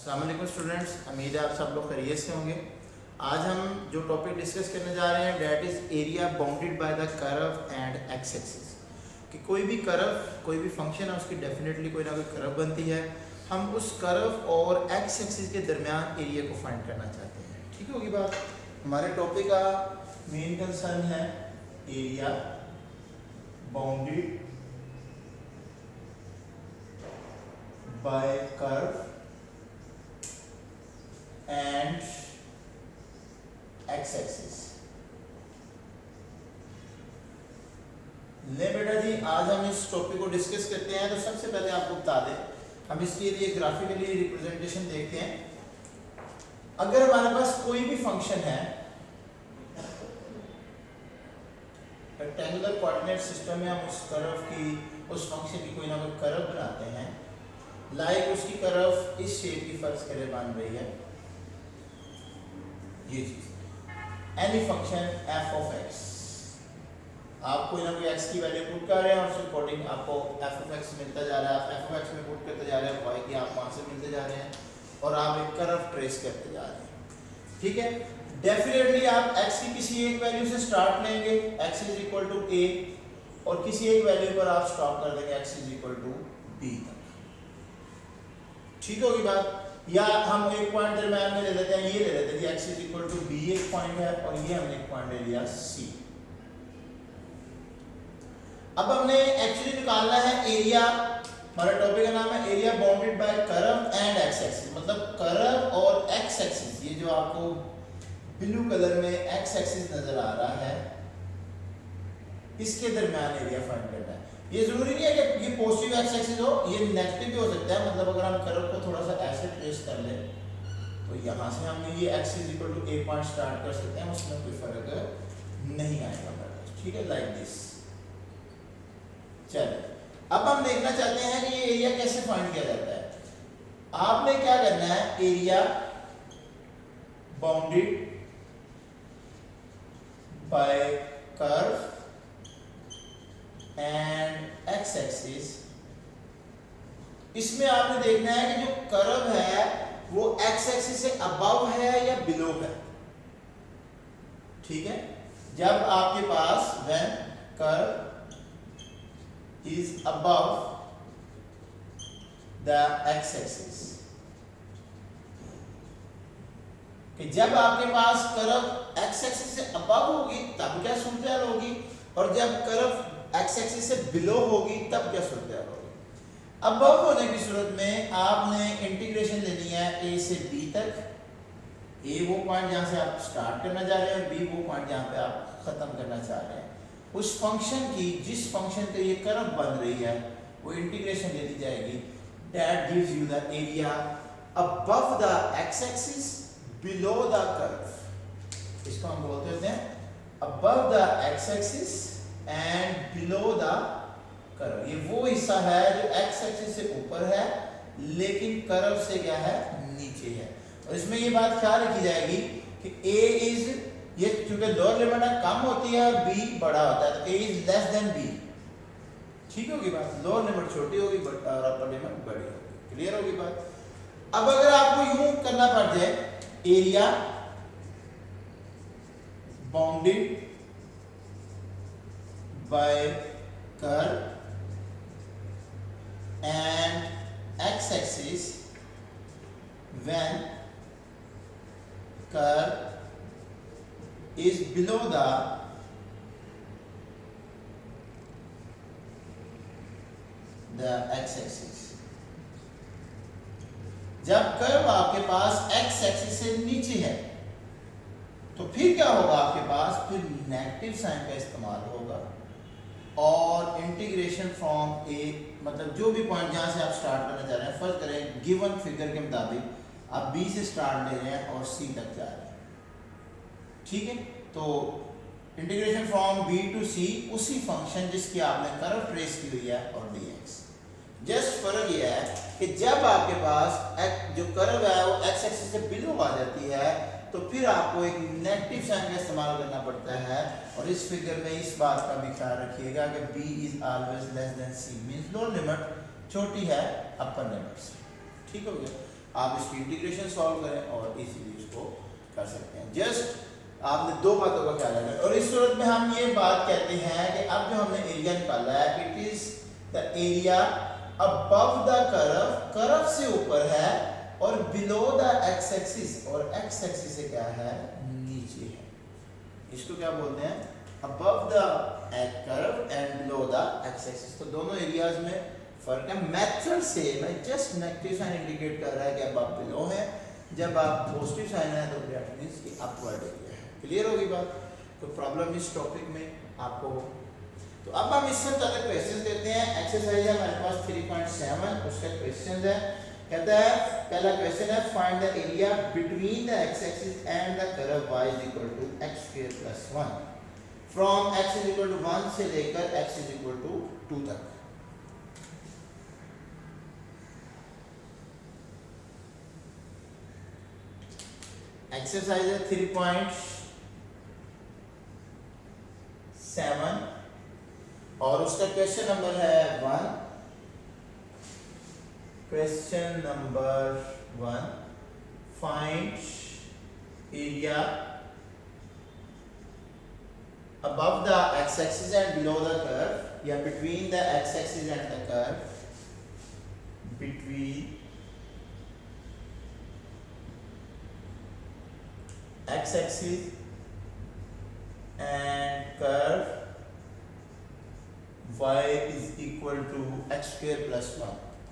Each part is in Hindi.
अस्सलाम वालेकुम स्टूडेंट्स, उम्मीद है आप सब लोग खैरियत से होंगे। आज हम जो टॉपिक डिस्कस करने जा रहे हैं that is area bounded by the curve and x axis. कि कोई भी कर्व, कोई भी फंक्शन है उसकी डेफिनेटली कोई ना कोई कर्व बनती है। हम उस कर्व और एक्स एक्सिस के दरमियान एरिया को फाइंड करना चाहते हैं। ठीक होगी बात। हमारे टॉपिक का मेन कंसर्न है area bounded by curve and x axis. ले बेटा जी, आज हम इस टॉपिक को डिस्कस करते हैं। तो सबसे पहले आपको बता दें, हम इसके लिए ग्राफिकली रिप्रेजेंटेशन देखते हैं। अगर हमारे पास कोई भी फंक्शन है, रेक्टेंगुलर कोऑर्डिनेट सिस्टम में हम उस कर्व की, उस फंक्शन की कोई ना कोई कर्व बनाते हैं। लाइक उसकी कर्व इस शेप की फर्ज करे बन रही है, ये चीज any function F of x. आप कोई ना कोई एक्स की वैल्यू पुट कर रहे हैं और उसके अकॉर्डिंग आपको एफ ऑफ एक्स मिलता जा रहा है। आप एफ ऑफ एक्स में पुट करते जा रहे हैं, वाई की आप वहां से मिलते जा रहे हैं और आप एक कर्व ट्रेस करते जा रहे हैं। ठीक है, डेफिनेटली आप एक्स की किसी एक वैल्यू से स्टार्ट लेंगे, x is equal to a, और किसी एक वैल्यू पर आप स्टॉप कर देंगे x is equal to b तक। ठीक होगी बात। या हम एक पॉइंट दरम्यान में ले लेते हैं, ये ले लेते हैं x is equal to b एक पॉइंट है और ये हमने एक पॉइंट ले लिया c। अब हमने एक्चुअली निकालना है एरिया। हमारा टॉपिक का नाम है area bounded by curve and x axis. मतलब कर्व और एक्स एक्सिस, ये जो आपको ब्लू कलर में एक्स एक्सिस नजर आ रहा है, इसके दरम्यान एरिया फाइंड करना है। ये जरूरी नहीं है कि ये पॉजिटिव एक्स एक्सिस हो, ये नेगेटिव भी हो सकता है। मतलब अगर हम कर्व को थोड़ा सा ऐसे ट्रेस कर ले तो यहाँ से हम ये x is equal to a point start कर सकते हैं, उसमें कोई फर्क नहीं आएगा। ठीक है, लाइक दिस। चलिए, अब हम देखना चाहते हैं कि ये एरिया कैसे फाइंड किया जाता है। आपने क्या करना है, area bounded by curve and x axis, इसमें आपने देखना है कि जो कर्व है वो एक्स एक्सिस से अबव है या बिलो है। ठीक है, जब आपके पास when curve is above the x axis, कि जब आपके पास कर्व एक्स एक्सिस से अबव होगी तब क्या सूरत होगी, और जब कर्व एक्स एक्सिस से बिलो होगी तब क्या सूरत होगी। अबव होने की सूरत में आपने इंटीग्रेशन लेनी है ए से बी तक। ए वो पॉइंट जहां से आप स्टार्ट करना चाह रहे हैं और बी वो पॉइंट जहां पे आप खत्म करना चाह रहे हैं। उस फंक्शन की, जिस फंक्शन पे ये कर्व बन रही है, वो इंटीग्रेशन ले ली जाएगी। That gives you the area above the x axis below the curve. इसको हम बोलते हैं above the x axis and below the curve. ये वो हिस्सा है जो एक्स एक्सिस से ऊपर है लेकिन कर्व से क्या है, नीचे है। और इसमें ये बात ख्याल रखी जाएगी कि a इज, ये चूंकि लोअर लिमिट है कम होती है और b बड़ा होता है, तो a is less than b। ठीक होगी बात। लोअर लिमिट छोटी होगी बट अपर लिमिट बड़ी होगी। क्लियर होगी बात। अब अगर आपको यूं करना पड़ जाए, area bounded by curve and x axis when curve is below the x axis। जब कर्व आपके पास x एक्सिस से नीचे है तो फिर क्या होगा, आपके पास फिर नेगेटिव साइन का इस्तेमाल होगा और इंटीग्रेशन फ्रॉम ए, मतलब जो भी पॉइंट जहां से आप स्टार्ट करना चाह रहे हैं, फर्ज करें गिवन फिगर के मुताबिक आप बी से स्टार्ट ले रहे हैं और सी तक जा रहे हैं। ठीक है, तो इंटीग्रेशन फ्रॉम बी टू सी उसी फंक्शन जिसकी आपने कर्व ट्रेस की हुई है और dx। जस्ट फर्क ये है कि जब आपके पास जो कर्व है वो एक्स एक्सिस से बिलो आ जाती है तो फिर आपको एक नेगेटिव साइन का इस्तेमाल करना पड़ता है। और इस फिगर में इस बात का भी ख्याल रखिएगा कि b is always less than c, means lower limit छोटी है अपर लिमिट से। ठीक हो गया। आप इसकी इंटीग्रेशन सॉल्व करें और इजीली इसको कर सकते हैं। जस्ट आपने दो बातों का ख्याल रखना। और इस सूरत में हम ये बात कहते हैं कि अब जो हमने एरिया निकाला है, it is the area above the curve, curve से ऊपर है, और बिलो द एक्स एक्सिस, और एक्स एक्सिस से क्या है, नीचे है। इसको क्या बोलते हैं, above the curve and below the x axis. तो दोनों एरियाज में फर्क है। मेथड से मैं जस्ट नेगेटिव साइन इंडिकेट कर रहा है कि अब आप बिलो है, जब आप पॉजिटिव साइन है तो दैट मींस कि अपवर्ड एरिया है। क्लियर होगी बात? कोई प्रॉब्लम इस टॉपिक में आपको? तो अब हम इससे पहले क्वेश्चंस देते हैं। एक्सरसाइज है हमारे पास 3.7, उसका क्वेश्चन है, कहता है पहला क्वेश्चन है, find the area between the x axis and the curve y is equal to x square plus 1 from x is equal to 1 से लेकर x इज इक्वल टू 2 तक। एक्सरसाइज है 3.7 और उसका क्वेश्चन नंबर है 1। Question number 1, find area above the x axis and below the curve, या between the x axis and the curve, between x axis and curve y is equal to x square plus 1।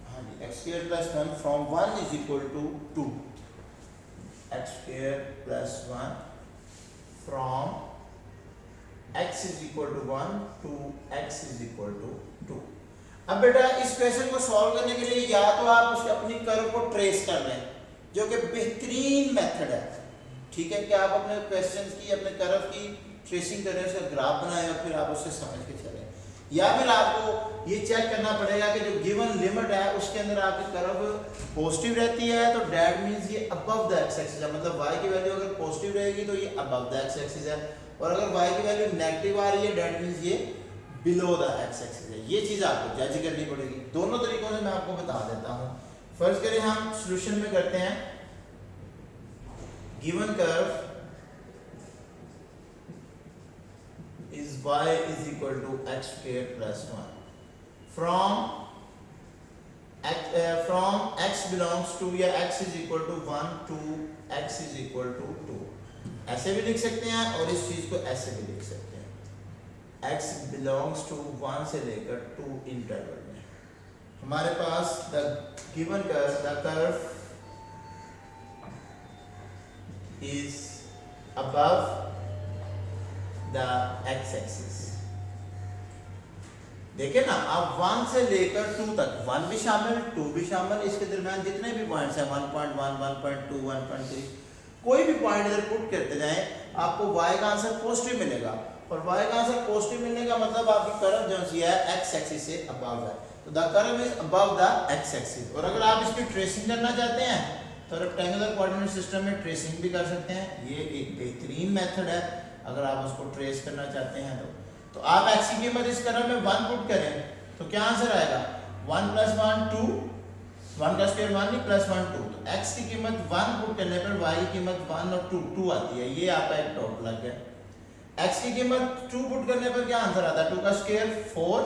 हाँ जी, x square plus 1 from 1 is equal to 2, x square plus 1 from x is equal to 1 to x is equal to 2। अब बेटा इस क्वेश्चन को सॉल्व करने के लिए या तो आप उसके अपनी कर्व को ट्रेस कर लें, जो कि बेहतरीन मेथड है, ठीक है, कि आप अपने क्वेश्चन की, अपने कर्व की ट्रेसिंग करें, उसका ग्राफ बनाएं और फिर आप उससे समझ के चलें। या फिर आपको ये चेक करना पड़ेगा कि जो गिवन लिमिट है उसके अंदर आपकी कर्व पॉजिटिव रहती है तो दैट मींस ये अबव द एक्स एक्सिस है, मतलब y की वैल्यू अगर पॉजिटिव रहेगी तो ये अबव द एक्स एक्सिस है, और अगर y की वैल्यू नेगेटिव आ रही है दैट मींस ये बिलो द एक्स एक्सिस है। ये चीज आपको जज करनी पड़ेगी। दोनों तरीकों से मैं आपको बता देता हूं। फर्स्ट करें हम सॉल्यूशन में करते हैं, given curve is y is equal to x square plus 1 from x belongs to, या x is equal to 1 to x is equal to 2, ऐसे भी लिख सकते हैं और इस चीज को ऐसे भी लिख सकते हैं, x belongs to 1 से लेकर 2 इंटरवल में। हमारे पास the given curve, the curve is above the x axis। देखिए ना, आप 1 से लेकर 2 तक, 1 भी शामिल 2 भी शामिल, इसके दरमियान जितने भी पॉइंट्स हैं 1.1 1.2 1.3 कोई भी पॉइंट इधर पुट करते जाएं, आपको y का आंसर पॉजिटिव मिलेगा, और y का आंसर पॉजिटिव मिलने का मतलब आपकी कर्व जो है x एक्सिस से अबव है, तो the curve is above the x axis. और अगर आप इसकी ट्रेसिंग करना चाहते हैं तो रेक्टेंगुलर कोऑर्डिनेट सिस्टम में ट्रेसिंग भी कर सकते हैं, ये एक बेहतरीन मेथड है अगर आप उसको ट्रेस करना चाहते हैं तो आप x की कीमत इस कर्व में 1 पुट करें तो क्या आंसर आएगा, 1 + 1 2, 1 का स्क्वायर 1 नहीं, प्लस 1 2, तो x की कीमत 1 पुट करने पर y की कीमत 1 और 2 आती है, ये आपका एक डॉट लग गया। x की कीमत 2 पुट करने पर क्या आंसर आता है, 2 का स्क्वायर 4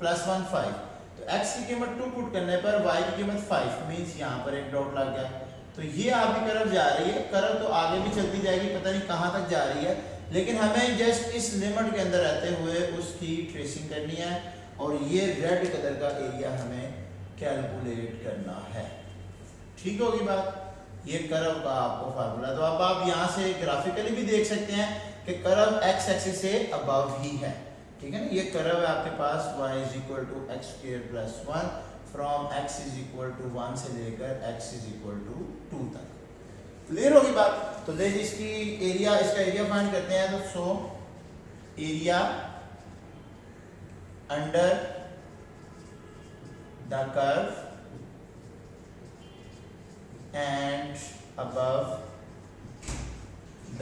प्लस 1 5, तो x की कीमत 2 पुट करने पर y की कीमत 5 मींस यहाँ पर एक डॉट लग गया। तो ये आपकी कर्व जा रही है, कर्व तो आगे भी चलती जाएगी, पता नहीं कहाँ तक जा रही है, लेकिन हमें जस्ट इस लिमिट के अंदर रहते हुए उसकी ट्रेसिंग करनी है, और ये रेड कलर का एरिया हमें कैलकुलेट करना है। ठीक होगी बात? ये कर्व का आपको फार्मूला। तो अब आप यहाँ से ग्राफिकली भी देख सकते हैं कि कर्व x एक्सिस से अबव ही है, ठीक है ना। ये कर्व है आपके पास y is equal to x square plus 1 from x is equal to 1 से लेकर x इज इक्वल टू 2 तक। क्लियर होगी बात? तो देखिए इसकी एरिया, इसका एरिया फाइंड करते हैं। तो so area under the curve and above the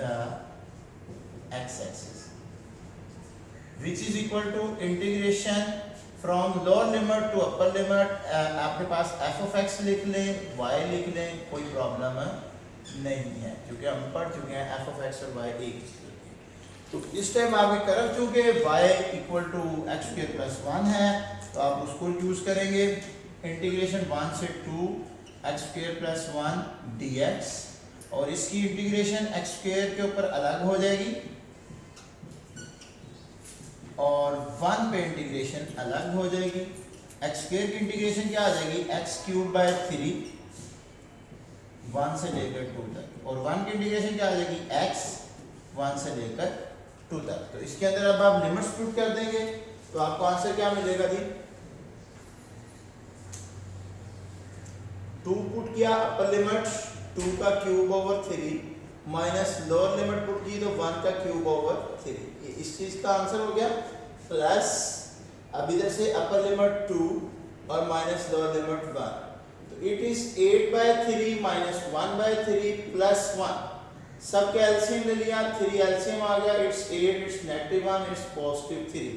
x axis which is equal to integration from lower limit to upper limit आपके पास एफ ऑफ एक्स लिख लें, वाई लिख लें, कोई प्रॉब्लम नहीं है क्योंकि हम पढ़ चुके हैं एफ ऑफ एक्स और वाई एक चीज होती है। तो इस टाइम आपके कर्व चूंकि y equal to x square plus 1 है तो आप उसको यूज करेंगे इंटीग्रेशन 1 से 2 एक्स स्क्वायर प्लस 1 dx और इसकी इंटीग्रेशन एक्स स्क्वायर के ऊपर अलग हो जाएगी और 1 पे इंटीग्रेशन अलग हो जाएगी। एक्स स्क्वायर की इंटीग्रेशन क्या आ जाएगी एक्स क्यूब बाय 3 1 से लेकर 2 तक और 1 की इंटीग्रेशन क्या आ जाएगी x 1 से लेकर 2 तक। तो इसके अंदर अब आप लिमिट्स पुट कर देंगे तो आपको आंसर क्या मिलेगा जी 2 पुट किया अपर लिमिट 2 का cube over 3 minus lower limit put की तो 1 का क्यूब ओवर 3 इस चीज का आंसर हो गया प्लस अब इधर से अपर लिमिट 2 और माइनस लोअर लिमिट 1 तो it is 8 by 3 minus 1 by 3 plus 1 सब का एलसीएम ले लिया 3 एलसीएम आ गया it's 8 it's negative 1 it's positive 3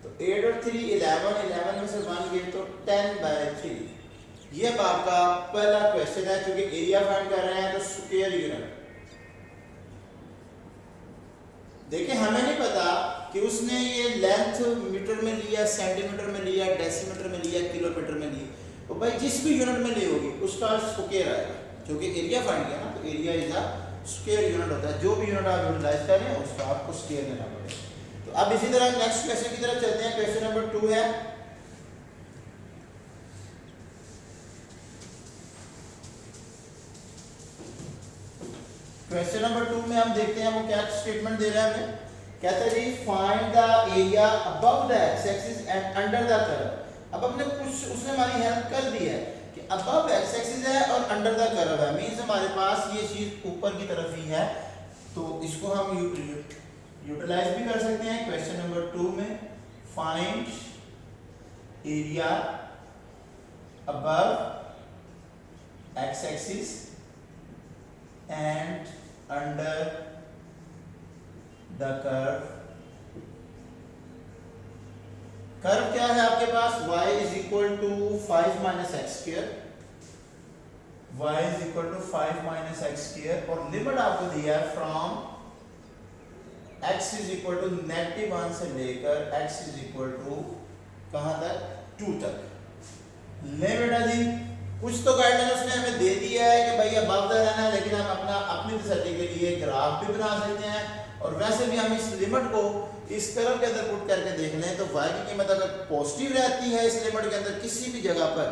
तो 8 और 3 11 11 में से 1 गए तो 10 बाय 3 ये अब आपका पहला क्वेश्चन है क्योंकि एरिया फाइंड कर रहे हैं तो स्क्वायर यूनिट देखिए हमें नहीं पता कि उसने ये लेंथ मीटर में लिया सेंटीमीटर में लिया डेसीमीटर में लिया किलोमीटर में लिया तो भाई जिस भी यूनिट में ली होगी उसका स्क्वायर आएगा क्योंकि एरिया फाइंड किया ना तो area is a square unit होता है जो भी यूनिट आप यूटिलाइज कर रहे हैं उसका आपको स्क्वायर लेना पड़ेगा। तो अब इसी तरह नेक्स्ट क्वेश्चन की तरफ चलते हैं। क्वेश्चन नंबर 2 है क्वेश्चन नंबर 2 में हम देखते हैं वो क्या स्टेटमेंट दे रहा है हमें कहता है जी find the area above the x axis and under the curve. अब हमने कुछ उसने हमारी हेल्प कर दी है कि अबव एक्स एक्सिस है और अंडर द कर्व है मींस हमारे पास ये चीज ऊपर की तरफ ही है तो इसको हम यूटिलाइज भी कर सकते हैं क्वेश्चन नंबर 2 में find area above x axis and under the curve curve क्या है आपके पास y is equal to 5 minus x square y is equal to 5 minus x square और लिमिट आपको दिया है from x is equal to -1 से लेकर x is equal to कहां तक 2 तक ले बेटा जी कुछ तो गाइडलाइन उसने हमें दे दिया है कि भाई अबव द रहना है लेकिन हम अपनी तसल्ली के लिए ग्राफ भी बना सकते हैं और वैसे भी हम इस लिमिट को इस कर्व के अंदर पुट करके देख लें तो y की कीमत अगर पॉजिटिव रहती है इस लिमिट के अंदर किसी भी जगह पर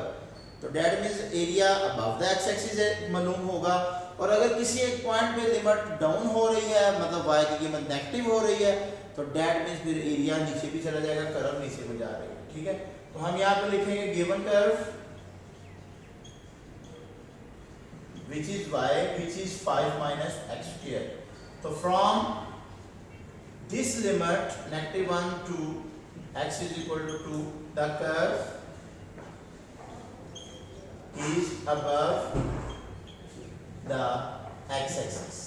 तो that means area above the x axis मालूम होगा और अगर किसी एक पॉइंट पे लिमिट डाउन हो रही है मतलब y की कीमत नेगेटिव हो रही है तो दैट मींस फिर एरिया नीचे भी चला जाएगा कर्व नीचे को जा रही है। ठीक है तो हम यहाँ पे लिखेंगे given curve which is y which is 5 minus x square so from this limit -1 to x is equal to 2 the curve is above the x axis।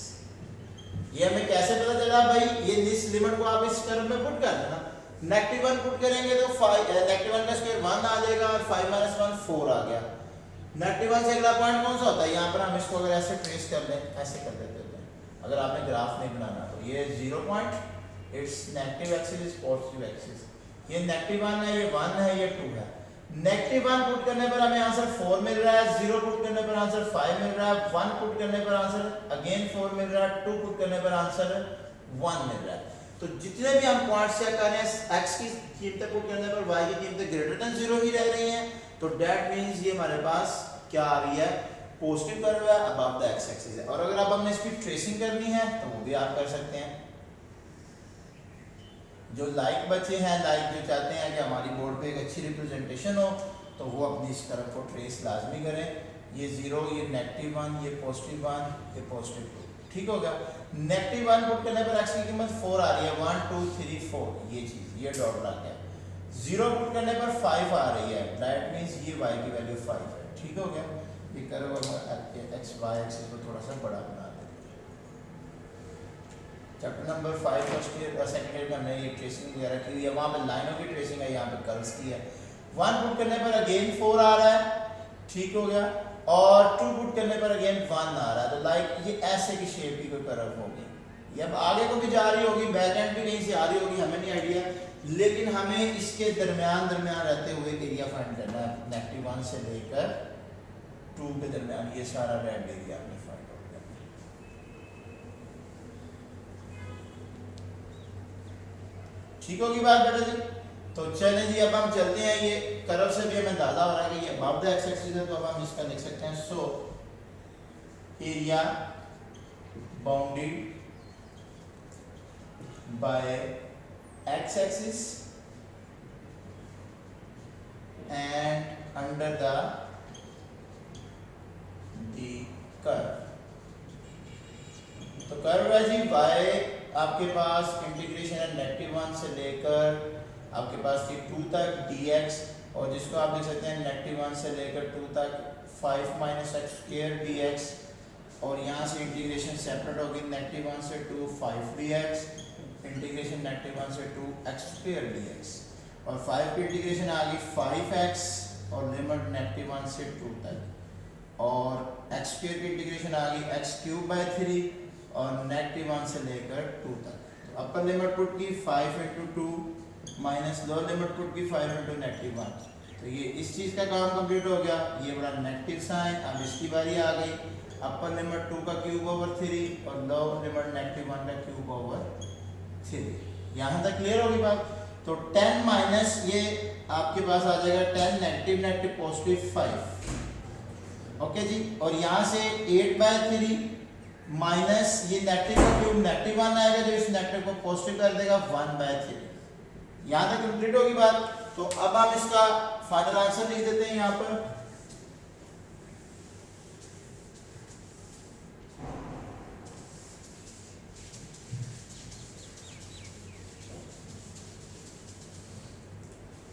ये हमें कैसे पता चला भाई ये इस लिमिट को आप इस कर्व में पुट कर देना -1 पुट करेंगे तो 5 -1 का स्क्वायर 1 आ जाएगा और 5 - 1 4 आ गया। -1 से अगला पॉइंट कौन सा होता है यहाँ पर हम इसको अगर ऐसे ट्रेस कर लें ऐसे कर देते हैं अगर आपने ग्राफ नहीं बनाना तो ये 0 point it's negative axis is positive axis ये -1 है ये 1 है ये 2 है। -1 पुट करने पर हमें आंसर 4 मिल रहा है 0 पुट करने पर आंसर 5 मिल रहा है 1 पुट करने पर आंसर अगेन 4 मिल रहा है 2 पुट करने पर आंसर 1 मिल रहा है। तो जितने भी हम पॉइंट्स चेक कर रहे हैं x की कीमतें पुट करने पर y की कीमतें ग्रेटर देन 0 ही रह रही हैं तो दैट मींस ये हमारे पास क्या आ रही है पॉजिटिव कर्व है अबव द एक्स एक्सिस है। और अगर अब हमने इसकी ट्रेसिंग करनी है तो वो भी आप कर सकते हैं। जो लाइक बच्चे हैं लाइक जो चाहते हैं कि हमारी बोर्ड पे एक अच्छी रिप्रेजेंटेशन हो तो वो अपनी इस कर्व को ट्रेस लाजमी करें। ये 0 ये -1 ये +1 ये +2 ठीक हो गया। -1 पुट करने पर x की कीमत 4 आ रही है 1 2 3 4 ये चीज ये डॉट लग गया। 0 पुट करने पर 5 आ रही है दैट मींस ये y की वैल्यू 5 है ठीक हो गया। ये कर्व एक्स वाई एक्सिस को थोड़ा सा बड़ा बना देते हैं। Chapter number 5 first year second year में हमने ये ट्रेसिंग वगैरह की है वहाँ पे लाइनों की ट्रेसिंग है यहाँ पे कर्व्स की है 1 पुट करने पर अगेन 4 आ रहा है, ठीक हो गया, और 2 पुट करने पर अगेन 1 आ रहा है। तो लाइक ये ऐसे की शेप की कोई कर्व होगी, ये अब आगे को भी जा रही होगी, बैक एंड भी कहीं से आ रही होगी, हमें नहीं आइडिया, लेकिन हमें इसके दरमियान रहते हुए एरिया फाइंड करना है। -1 से लेकर 2 के दरमियान ये सारा रेड एरिया आपने फाइंड आउट करना है। ठीक होगी बात बेटा जी? तो चलें जी, अब हम चलते हैं, ये कर्व से भी हमें अंदाजा हो रहा है कि ये अबव द एक्स एक्सिस है, तो अब हम इसका लिख सकते हैं so area bounded by x axis and under the curve. तो कर्व है जी y आपके पास इंटीग्रेशन है -1 से लेकर आपके पास थी 2 तक dx, और जिसको आप लिख सकते हैं -1 से लेकर 2 तक 5 - x² dx, और यहाँ से इंटीग्रेशन सेपरेट होगी -1 से 2 5 dx, इंटीग्रेशन -1 से 2 x² dx, और 5 की इंटीग्रेशन आ गई 5x और लिमिट -1 से 2 तक, और x² की इंटीग्रेशन आ गई x³/3 और -1 से लेकर 2 तक। तो अपर लिमिट पुट की 5 × 2 माइनस लोअर लिमिट पुट की 5 × -1, तो ये इस चीज़ का काम कंप्लीट हो गया। ये बड़ा नेगेटिव साइन, अब इसकी बारी आ गई, अपर लिमिट 2 का क्यूब/3 और लोअर लिमिट -1 का क्यूब/3। यहाँ तक क्लियर होगी बात? तो 10 माइनस ये आपके पास आ जाएगा 10 नेगेटिव पॉजिटिव 5, ओके जी, और यहाँ से 8/3 माइनस ये नेगेटिव का क्यूब -1 आएगा, जो इस नेगेटिव को पॉजिटिव कर देगा 1/3। यहाँ तक कंप्लीट होगी बात। तो अब हम इसका फाइनल आंसर लिख देते हैं यहाँ पर।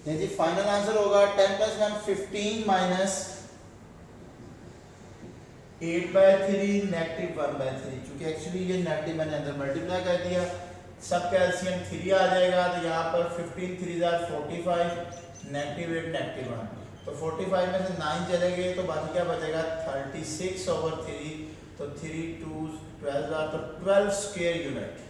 जी फाइनल आंसर होगा 10 + 1 15 माइनस 8/3 -1/3, क्योंकि एक्चुअली ये नेगेटिव मैंने अंदर मल्टीप्लाई कर दिया, सब कैल्शियम 3 आ जाएगा, तो यहाँ पर 15 3 45, -8 -1, तो 45 में से 9 चले गए, तो बाकी क्या बचेगा 36/3, तो 3 2 12, तो 12 स्क्वायर यूनिट।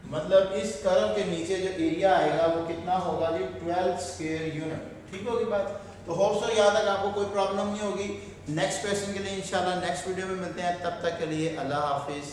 मतलब इस कर्व के नीचे जो एरिया आएगा वो कितना होगा जी 12 स्क्वायर यूनिट। ठीक होगी बात? तो होप सो यहाँ तक आपको कोई प्रॉब्लम नहीं होगी। नेक्स्ट क्वेश्चन के लिए इंशाल्लाह नेक्स्ट वीडियो में मिलते हैं, तब तक के लिए अल्लाह हाफिज।